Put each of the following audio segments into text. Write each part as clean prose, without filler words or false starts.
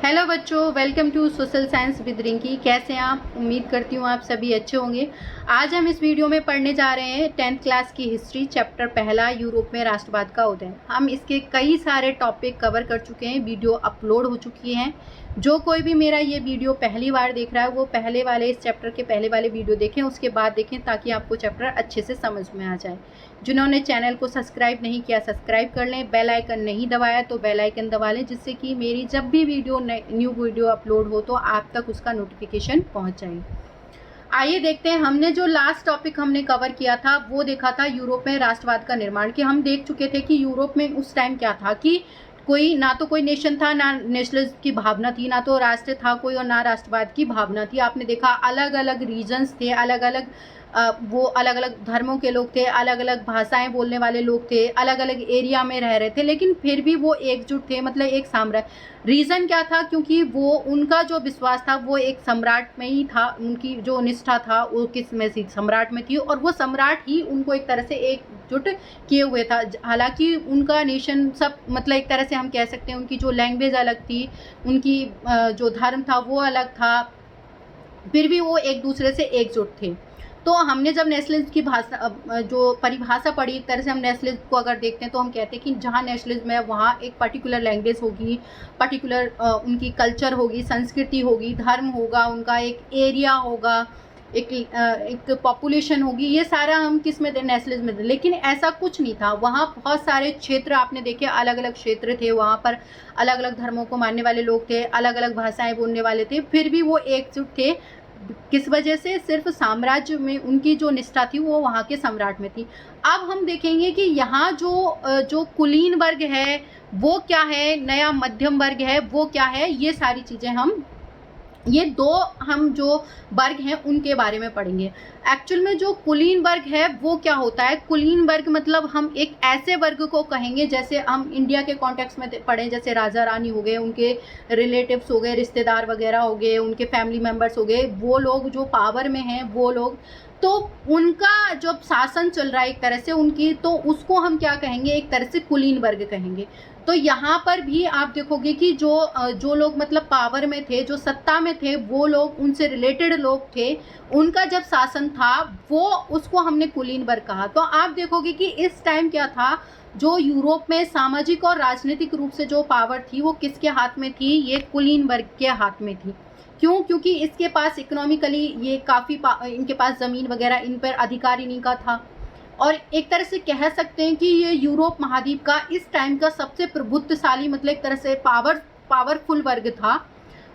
Hello बच्चों, welcome to social science with Rinki. कैसे हैं आप? उम्मीद करती हूँ आप सभी अच्छे होंगे। आज हम इस वीडियो में पढ़ने जा रहे हैं 10th क्लास की हिस्ट्री, चैप्टर पहला, यूरोप में राष्ट्रवाद का उदय। हम इसके कई सारे टॉपिक कवर कर चुके हैं, वीडियो अपलोड हो चुकी हैं। जो कोई भी मेरा ये वीडियो पहली बार देख रहा है वो पहले वाले इस चैप्टर के पहले वाले वीडियो देखें, उसके बाद देखें, ताकि आपको चैप्टर अच्छे से समझ में आ जाए। जिन्होंने चैनल को सब्सक्राइब नहीं किया सब्सक्राइब कर लें, बेल आइकन नहीं दबाया तो बेल आइकन दबा लें, जिससे कि मेरी जब भी न्यू वीडियो अपलोड हो तो आप तक उसका नोटिफिकेशन पहुंच जाए। आइए देखते हैं, हमने जो लास्ट टॉपिक हमने कवर किया था वो देखा था यूरोप में राष्ट्रवाद का निर्माण। कि हम देख चुके थे कि यूरोप में उस टाइम क्या था कि कोई ना तो कोई नेशन था, ना नेशनलिज्म की भावना थी, ना तो राष्ट्र था कोई और ना राष्ट्रवाद की भावना थी। आपने देखा अलग अलग रीजन्स थे, अलग अलग वो अलग अलग धर्मों के लोग थे, अलग अलग भाषाएं बोलने वाले लोग थे, अलग अलग एरिया में रह रहे थे, लेकिन फिर भी वो एकजुट थे, मतलब एक साम्राज्य। रीज़न क्या था? क्योंकि वो उनका जो विश्वास था वो एक सम्राट में ही था, उनकी जो निष्ठा था वो किस में थी? सम्राट में थी, और वो सम्राट ही उनको एक तरह से एकजुट किए हुए था। हालांकि उनका नेशन सब, मतलब एक तरह से हम कह सकते हैं उनकी जो लैंग्वेज अलग थी, उनकी जो धर्म था वो अलग था, फिर भी वो एक दूसरे से एकजुट थे। तो हमने जब नेशनलिज्म की भाषा जो परिभाषा पढ़ी, एक तरह से हम नेशनलिज्म को अगर देखते हैं तो हम कहते हैं कि जहाँ नेशनलिज्म है वहाँ एक पर्टिकुलर लैंग्वेज होगी, पर्टिकुलर उनकी कल्चर होगी, संस्कृति होगी, धर्म होगा, उनका एक एरिया होगा, एक पॉपुलेशन होगी। ये सारा हम किस में थे? नेशनलिज्म में थे। लेकिन ऐसा कुछ नहीं था, वहाँ बहुत सारे क्षेत्र आपने देखे, अलग अलग क्षेत्र थे, वहाँ पर अलग अलग धर्मों को मानने वाले लोग थे, अलग अलग भाषाएं बोलने वाले थे, फिर भी वो एकजुट थे। किस वजह से? सिर्फ साम्राज्य में उनकी जो निष्ठा थी वो वहाँ के सम्राट में थी। अब हम देखेंगे कि यहाँ जो कुलीन वर्ग है वो क्या है, नया मध्यम वर्ग है वो क्या है, ये सारी चीज़ें ये दो हम जो वर्ग हैं उनके बारे में पढ़ेंगे। एक्चुअल में जो कुलीन वर्ग है वो क्या होता है? कुलीन वर्ग मतलब हम एक ऐसे वर्ग को कहेंगे, जैसे हम इंडिया के कॉन्टेक्स्ट में पढ़ें, जैसे राजा रानी हो गए, उनके रिलेटिव्स हो गए, रिश्तेदार वगैरह हो गए, उनके फैमिली मेम्बर्स हो गए, वो लोग जो पावर में हैं वो लोग, तो उनका जब शासन चल रहा है एक तरह से उनकी, तो उसको हम क्या कहेंगे? एक तरह से कुलीन वर्ग कहेंगे। तो यहाँ पर भी आप देखोगे कि जो लोग मतलब पावर में थे, जो सत्ता में थे, वो लोग, उनसे रिलेटेड लोग थे, उनका जब शासन था वो, उसको हमने कुलीन वर्ग कहा। तो आप देखोगे कि इस टाइम क्या था, जो यूरोप में सामाजिक और राजनीतिक रूप से जो पावर थी वो किसके हाथ में थी? ये कुलीन वर्ग के हाथ में थी। क्यों? क्योंकि इसके पास इकोनॉमिकली ये काफ़ी इनके पास ज़मीन वगैरह, इन पर अधिकार इन्हीं का था। और एक तरह से कह सकते हैं कि ये यूरोप महाद्वीप का इस टाइम का सबसे प्रभुत्वशाली, मतलब एक तरह से पावरफुल वर्ग था।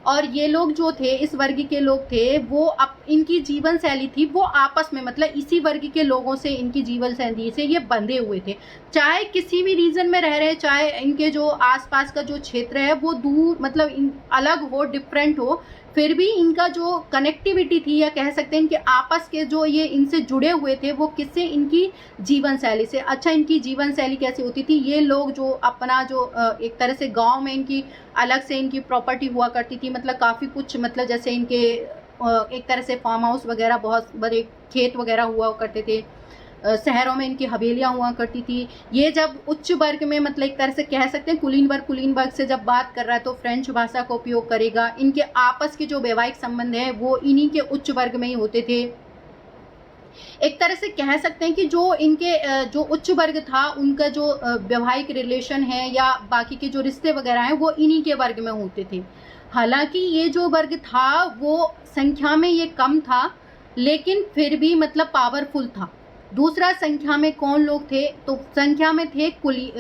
और ये लोग जो थे, इस वर्ग के लोग थे, वो इनकी जीवन शैली थी वो आपस में, मतलब इसी वर्ग के लोगों से, इनकी जीवन शैली से ये बंधे हुए थे। चाहे किसी भी रीजन में रह रहे, चाहे इनके जो आसपास का जो क्षेत्र है वो दूर, मतलब अलग हो, डिफरेंट हो, फिर भी इनका जो कनेक्टिविटी थी, या कह सकते हैं इनके आपस के जो ये इनसे जुड़े हुए थे, वो किससे? इनकी जीवन शैली से। अच्छा, इनकी जीवन शैली कैसी होती थी? ये लोग जो अपना जो एक तरह से गांव में इनकी अलग से इनकी प्रॉपर्टी हुआ करती थी, मतलब काफ़ी कुछ, मतलब जैसे इनके एक तरह से फार्म हाउस वगैरह, बहुत बड़े खेत वगैरह हुआ करते थे, शहरों में इनकी हवेलियां हुआ करती थी। ये जब उच्च वर्ग में, मतलब एक तरह से कह सकते हैं कुलीन वर्ग से जब बात कर रहा है तो फ्रेंच भाषा का उपयोग करेगा। इनके आपस के जो वैवाहिक संबंध है वो इन्हीं के उच्च वर्ग में ही होते थे। एक तरह से कह सकते हैं कि जो इनके जो उच्च वर्ग था, उनका जो वैवाहिक रिलेशन है या बाकी के जो रिश्ते वगैरह हैं वो इन्हीं के वर्ग में होते थे। हालांकि ये जो वर्ग था वो संख्या में ये कम था, लेकिन फिर भी मतलब पावरफुल था। दूसरा, संख्या में कौन लोग थे? तो संख्या में थे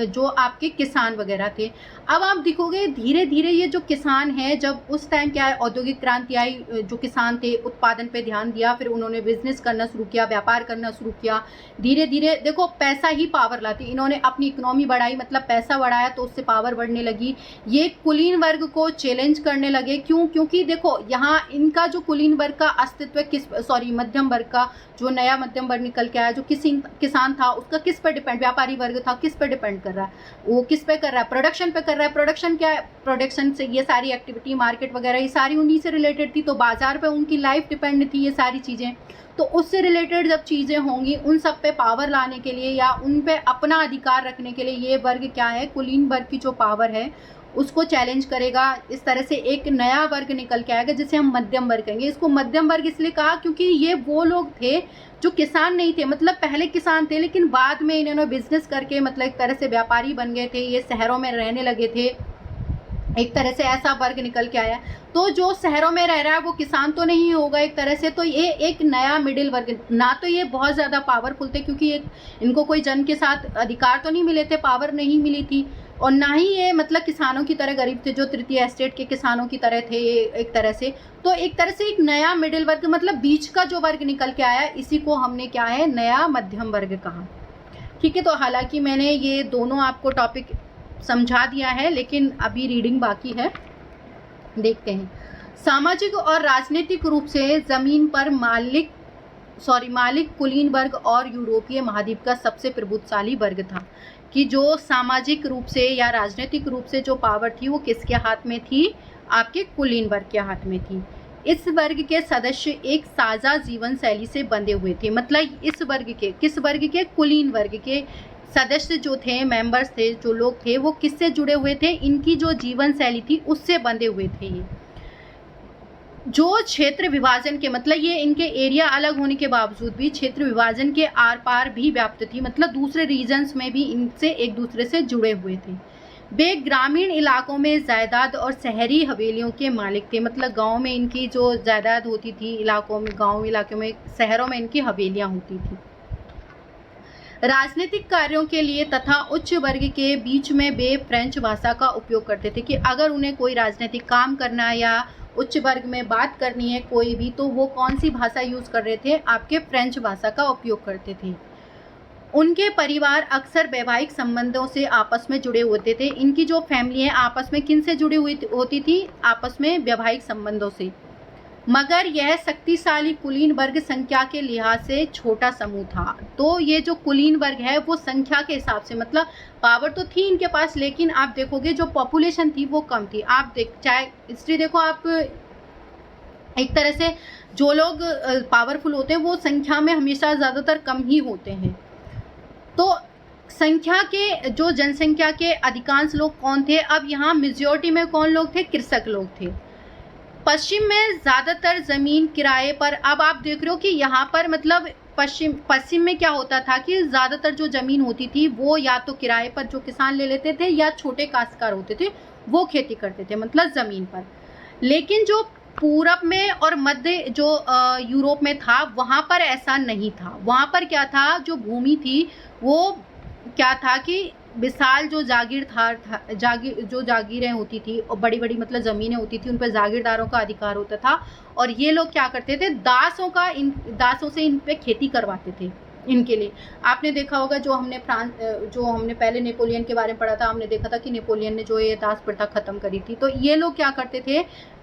जो आपके किसान वगैरह थे। अब आप देखोगे धीरे धीरे ये जो किसान है, जब उस टाइम क्या है, औद्योगिक क्रांति आई, जो किसान थे उत्पादन पे ध्यान दिया, फिर उन्होंने बिजनेस करना शुरू किया, व्यापार करना शुरू किया। धीरे धीरे देखो, पैसा ही पावर लाती, इन्होंने अपनी इकोनॉमी बढ़ाई, मतलब पैसा बढ़ाया तो उससे पावर बढ़ने लगी। ये कुलीन वर्ग को चैलेंज करने लगे। क्यों? क्योंकि देखो यहाँ इनका जो कुलीन वर्ग का अस्तित्व, मध्यम वर्ग का जो नया मध्यम वर्ग निकल के आया, जो किसान था, उसका किस पर डिपेंड, व्यापारी वर्ग था, किस पर डिपेंड कर रहा है? वो किस पे कर रहा है? प्रोडक्शन पे कर रहा है। प्रोडक्शन क्या है? प्रोडक्शन से ये सारी एक्टिविटी, मार्केट वगैरह, ये सारी उन्हीं से रिलेटेड थी, तो बाजार पे उनकी लाइफ डिपेंड थी, ये सारी चीज़ें। तो उससे रिलेटेड जब चीज़ें होंगी, उन सब पे पावर लाने के लिए या उन पे अपना अधिकार रखने के लिए, ये वर्ग क्या है, कुलीन वर्ग की जो पावर है उसको चैलेंज करेगा। इस तरह से एक नया वर्ग निकल के आएगा जिसे हम मध्यम वर्ग कहेंगे। इसको मध्यम वर्ग इसलिए कहा क्योंकि ये वो लोग थे जो किसान नहीं थे, मतलब पहले किसान थे लेकिन बाद में इन्होंने बिजनेस करके मतलब एक तरह से व्यापारी बन गए थे, ये शहरों में रहने लगे थे, एक तरह से ऐसा वर्ग निकल के आया। तो जो शहरों में रह रहा है वो किसान तो नहीं होगा एक तरह से, तो ये एक नया मिडिल वर्ग। ना तो ये बहुत ज़्यादा पावरफुल थे क्योंकि इनको कोई जन के साथ अधिकार तो नहीं मिले थे, पावर नहीं मिली थी, और ना ही ये मतलब किसानों की तरह गरीब थे जो तृतीय एस्टेट के किसानों की तरह थे ये एक तरह से। तो एक तरह से एक नया मिडिल वर्ग, मतलब बीच का जो वर्ग निकल के आया, इसी को हमने क्या है, नया मध्यम वर्ग कहा। ठीक है, तो हालांकि मैंने ये दोनों आपको टॉपिक समझा दिया है लेकिन अभी रीडिंग बाकी है, देखते हैं। सामाजिक और राजनीतिक रूप से जमीन पर मालिक कुलीन वर्ग और यूरोपीय महाद्वीप का सबसे प्रभुत्वशाली वर्ग था, कि जो सामाजिक रूप से या राजनीतिक रूप से जो पावर थी वो किसके हाथ में थी, आपके कुलीन वर्ग के हाथ में थी। इस वर्ग के सदस्य एक साझा जीवन शैली से बंधे हुए थे, मतलब इस वर्ग के, किस वर्ग के, कुलीन वर्ग के सदस्य जो थे, मेंबर्स थे, जो लोग थे, वो किससे जुड़े हुए थे, इनकी जो जीवन शैली थी उससे बंधे हुए थे। ये जो क्षेत्र विभाजन के, मतलब ये इनके एरिया अलग होने के बावजूद भी क्षेत्र विभाजन के आर पार भी व्याप्त थी, मतलब दूसरे रीजन्स में भी इनसे एक दूसरे से जुड़े हुए थे। वे ग्रामीण इलाकों में जायदाद और शहरी हवेलियों के मालिक थे, मतलब गांव में इनकी जो जायदाद होती थी, इलाकों में, गांव इलाकों में, शहरों में इनकी हवेलियां होती थी। राजनीतिक कार्यों के लिए तथा उच्च वर्ग के बीच में वे फ्रेंच भाषा का उपयोग करते थे, कि अगर उन्हें कोई राजनीतिक काम करना है या उच्च वर्ग में बात करनी है कोई भी, तो वो कौन सी भाषा यूज़ कर रहे थे, आपके फ्रेंच भाषा का उपयोग करते थे। उनके परिवार अक्सर वैवाहिक संबंधों से आपस में जुड़े होते थे। इनकी जो फैमिली है आपस में किन से जुड़ी हुई होती थी, आपस में वैवाहिक संबंधों से। मगर यह शक्तिशाली कुलीन वर्ग संख्या के लिहाज से छोटा समूह था। तो ये जो कुलीन वर्ग है वो संख्या के हिसाब से, मतलब पावर तो थी इनके पास लेकिन आप देखोगे जो पॉपुलेशन थी वो कम थी। आप चाहे हिस्ट्री देखो, आप एक तरह से जो लोग पावरफुल होते हैं वो संख्या में हमेशा ज़्यादातर कम ही होते हैं। तो संख्या के, जो जनसंख्या के अधिकांश लोग कौन थे, अब यहाँ मेजॉरिटी में कौन लोग थे, कृषक लोग थे। पश्चिम में ज़्यादातर ज़मीन किराए पर, अब आप देख रहे हो कि यहाँ पर मतलब पश्चिम में क्या होता था कि ज़्यादातर जो ज़मीन होती थी वो या तो किराए पर जो किसान ले लेते थे या छोटे काश्तकार होते थे वो खेती करते थे, मतलब ज़मीन पर। लेकिन जो पूरब में और मध्य जो यूरोप में था वहाँ पर ऐसा नहीं था। वहाँ पर क्या था, जो भूमि थी वो क्या था कि विशाल जो जागीरें होती थी और बड़ी बड़ी मतलब ज़मीनें होती थी, उन पर जागीरदारों का अधिकार होता था। और ये लोग क्या करते थे, दासों से इन पे खेती करवाते थे इनके लिए। आपने देखा होगा जो हमने पहले नेपोलियन के बारे में पढ़ा था, हमने देखा था कि नेपोलियन ने जो ये दास प्रथा खत्म करी थी। तो ये लोग क्या करते थे,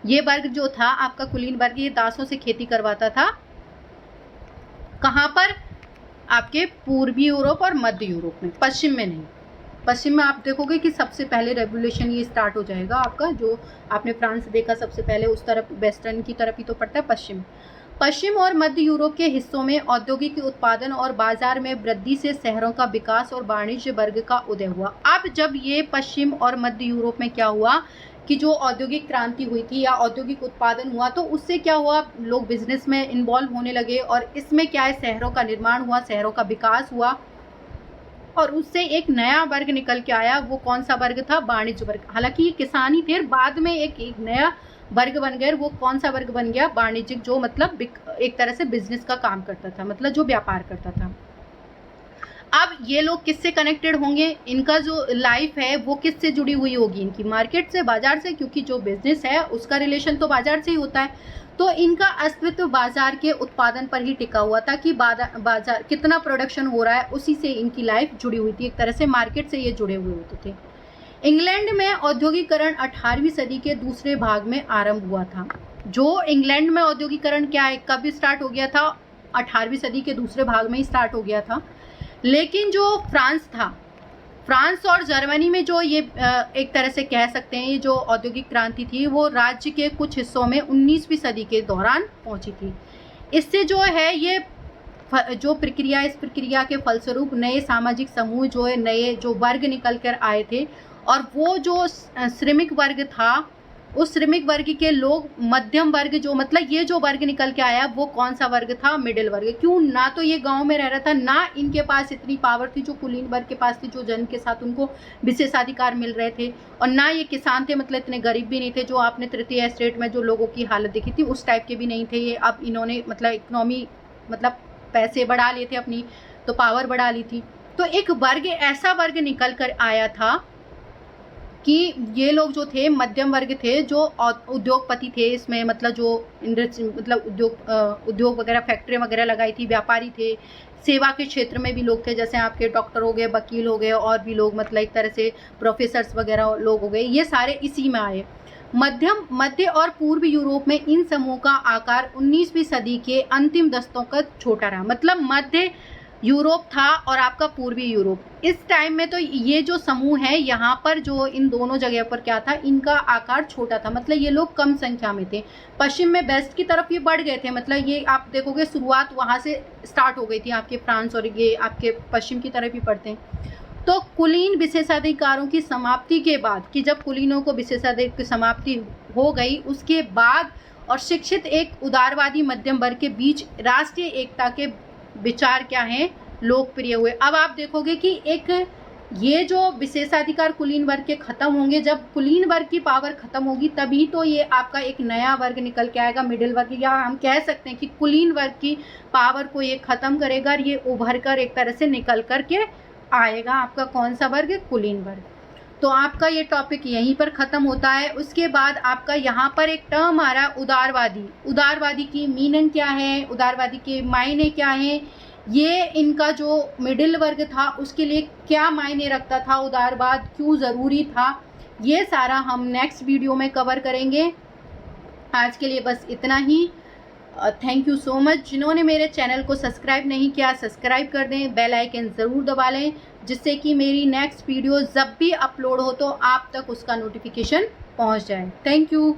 ये वर्ग जो था आपका कुलीन वर्ग, ये दासों से खेती करवाता था। कहाँ पर, आपके पूर्वी यूरोप और मध्य यूरोप में, पश्चिम में नहीं। पश्चिम में आप देखोगे कि सबसे पहले रेवोल्यूशन ये स्टार्ट हो जाएगा आपका, जो आपने फ्रांस देखा सबसे पहले, उस तरफ वेस्टर्न की तरफ ही तो पड़ता है पश्चिम और मध्य यूरोप के हिस्सों में औद्योगिक उत्पादन और बाजार में वृद्धि से शहरों का विकास और वाणिज्य वर्ग का उदय हुआ। अब जब ये पश्चिम और मध्य यूरोप में क्या हुआ कि जो औद्योगिक क्रांति हुई थी या औद्योगिक उत्पादन हुआ, तो उससे क्या हुआ, लोग बिजनेस में इन्वॉल्व होने लगे और इसमें क्या है, शहरों का निर्माण हुआ, शहरों का विकास हुआ और उससे एक नया वर्ग निकल के आया। वो कौन सा वर्ग था, वाणिज्य वर्ग। हालांकि ये किसान ही थे, बाद में एक नया वर्ग बन गया। वो कौन सा वर्ग बन गया, वाणिज्यिक, जो मतलब एक तरह से बिजनेस का काम करता था, मतलब जो व्यापार करता था। अब ये लोग किससे कनेक्टेड होंगे, इनका जो लाइफ है वो किससे जुड़ी हुई होगी, इनकी मार्केट से, बाजार से, क्योंकि जो बिजनेस है उसका रिलेशन तो बाजार से ही होता है। तो इनका अस्तित्व बाजार के उत्पादन पर ही टिका हुआ था कि बाजार कितना प्रोडक्शन हो रहा है, उसी से इनकी लाइफ जुड़ी हुई थी। एक तरह से मार्केट से ये जुड़े हुए होते थे। इंग्लैंड में औद्योगिकरण 18वीं सदी के दूसरे भाग में आरंभ हुआ था। जो इंग्लैंड में औद्योगिकरण क्या है, कब स्टार्ट हो गया था, 18वीं सदी के दूसरे भाग में ही स्टार्ट हो गया था। लेकिन जो फ्रांस था, फ्रांस और जर्मनी में जो ये एक तरह से कह सकते हैं, ये जो औद्योगिक क्रांति थी वो राज्य के कुछ हिस्सों में 19वीं सदी के दौरान पहुंची थी। इससे जो है ये जो प्रक्रिया, इस प्रक्रिया के फलस्वरूप नए सामाजिक समूह जो है, नए जो वर्ग निकल कर आए थे और वो जो श्रमिक वर्ग था, उस श्रमिक वर्ग के लोग, मध्यम वर्ग जो, मतलब ये जो वर्ग निकल के आया वो कौन सा वर्ग था? मिडिल वर्ग। क्यों? ना तो ये गांव में रह रहा था, ना इनके पास इतनी पावर थी जो कुलीन वर्ग के पास थी, जो जन्म के साथ उनको विशेषाधिकार मिल रहे थे, और ना ये किसान थे, मतलब इतने गरीब भी नहीं थे जो आपने तृतीय स्टेट में जो लोगों की हालत देखी थी उस टाइप के भी नहीं थे ये। अब इन्होंने मतलब इकोनॉमी, मतलब पैसे बढ़ा लिए थे अपनी, तो पावर बढ़ा ली थी। तो एक वर्ग, ऐसा वर्ग निकल कर आया था कि ये लोग जो थे मध्यम वर्ग थे, जो उद्योगपति थे इसमें, मतलब जो मतलब उद्योग वगैरह, फैक्ट्री वगैरह लगाई थी, व्यापारी थे, सेवा के क्षेत्र में भी लोग थे, जैसे आपके डॉक्टर हो गए, वकील हो गए, और भी लोग, मतलब एक तरह से प्रोफेसर्स वगैरह लोग हो गए, ये सारे इसी में आए। मध्य और पूर्व यूरोप में इन समूह का आकार 19वीं सदी के अंतिम दशकों का छोटा रहा। मतलब मध्य यूरोप था और आपका पूर्वी यूरोप, इस टाइम में तो ये जो समूह है यहाँ पर, जो इन दोनों जगह पर क्या था, इनका आकार छोटा था, मतलब ये लोग कम संख्या में थे। पश्चिम में वेस्ट की तरफ ये बढ़ गए थे, मतलब ये आप देखोगे शुरुआत वहाँ से स्टार्ट हो गई थी आपके फ्रांस, और ये आपके पश्चिम की तरफ ही पड़ते हैं। तो कुलीन विशेषाधिकारों की समाप्ति के बाद, कि जब कुलीनों को विशेषाधिकार की समाप्ति हो गई उसके बाद, और शिक्षित एक उदारवादी मध्यम वर्ग के बीच राष्ट्रीय एकता के विचार क्या हैं, लोकप्रिय हुए। अब आप देखोगे कि एक ये जो विशेषाधिकार कुलीन वर्ग के खत्म होंगे, जब कुलीन वर्ग की पावर खत्म होगी तभी तो ये आपका एक नया वर्ग निकल के आएगा, मिडिल वर्ग, या हम कह सकते हैं कि कुलीन वर्ग की पावर को ये खत्म करेगा और ये उभर कर एक तरह से निकल कर के आएगा आपका कौन सा वर्ग? कुलीन वर्ग। तो आपका ये टॉपिक यहीं पर ख़त्म होता है। उसके बाद आपका यहाँ पर एक टर्म आ रहा है उदारवादी। उदारवादी की मीनिंग क्या है, उदारवादी के मायने क्या हैं, ये इनका जो मिडिल वर्ग था उसके लिए क्या मायने रखता था, उदारवाद क्यों ज़रूरी था, ये सारा हम नेक्स्ट वीडियो में कवर करेंगे। आज के लिए बस इतना ही। Thank you so much. जिन्होंने मेरे चैनल को सब्सक्राइब नहीं किया, सब्सक्राइब कर दें, बेल आइकन ज़रूर दबा लें, जिससे कि मेरी नेक्स्ट वीडियो जब भी अपलोड हो तो आप तक उसका नोटिफिकेशन पहुंच जाए। Thank you.